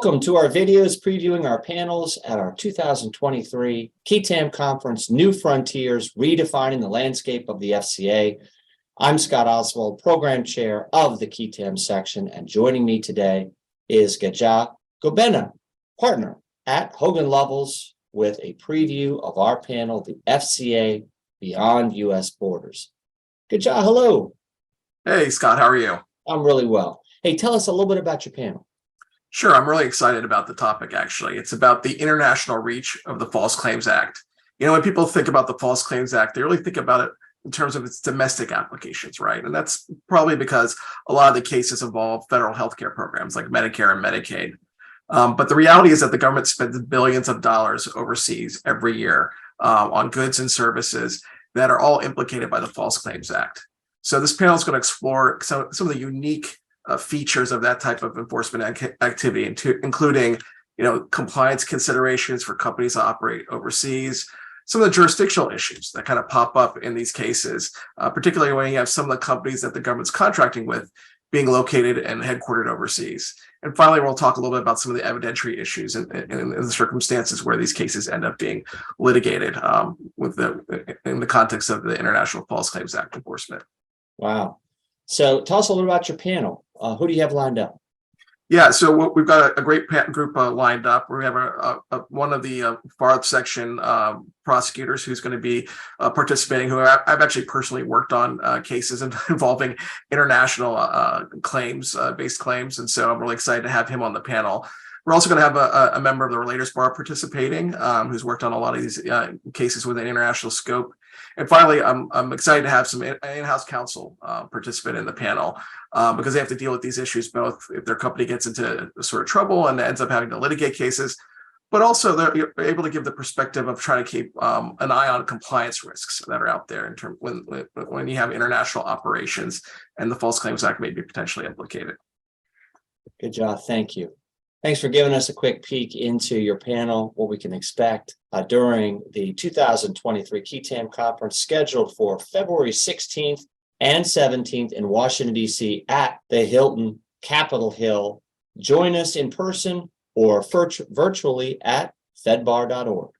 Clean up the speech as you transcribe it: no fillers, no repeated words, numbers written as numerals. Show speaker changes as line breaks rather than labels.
Welcome to our videos previewing our panels at our 2023 Qui Tam Conference, New Frontiers, Redefining the Landscape of the FCA. I'm Scott Oswald, Program Chair of the Qui Tam section, and joining me today is Gejaa Gobena, partner at Hogan Lovells, with a preview of our panel, the FCA Beyond U.S. Borders. Gejaa, hello.
Hey, Scott, how are you?
I'm really well. Hey, tell us a little bit about your panel.
Sure, I'm really excited about the topic, actually. It's about the international reach of the False Claims Act. You know, when people think about the False Claims Act, they really think about it in terms of its domestic applications, right? And that's probably because a lot of the cases involve federal healthcare programs like Medicare and Medicaid. But the reality is that the government spends billions of dollars overseas every year on goods and services that are all implicated by the False Claims Act. So this panel is going to explore some of the unique features of that type of enforcement activity, including, compliance considerations for companies that operate overseas, some of the jurisdictional issues that kind of pop up in these cases, particularly when you have some of the companies that the government's contracting with being located and headquartered overseas. And finally, we'll talk a little bit about some of the evidentiary issues and the circumstances where these cases end up being litigated in the context of the International False Claims Act enforcement. Wow.
So tell us a little about your panel. Who do you have lined up?
Yeah, so we've got a great group lined up. We have one of the bar section prosecutors who's going to be participating, who I've actually personally worked on cases involving international based claims. And so I'm really excited to have him on the panel. We're also going to have a member of the Relators Bar participating, who's worked on a lot of these cases with an international scope. And finally, I'm excited to have some in-house counsel participate in the panel because they have to deal with these issues, both if their company gets into sort of trouble and ends up having to litigate cases, but also they're able to give the perspective of trying to keep an eye on compliance risks that are out there in terms when you have international operations and the False Claims Act may be potentially implicated.
Good job. Thank you. Thanks for giving us a quick peek into your panel, what we can expect during the 2023 Qui Tam Conference scheduled for February 16th and 17th in Washington, D.C. at the Hilton Capitol Hill. Join us in person or virtually at fedbar.org.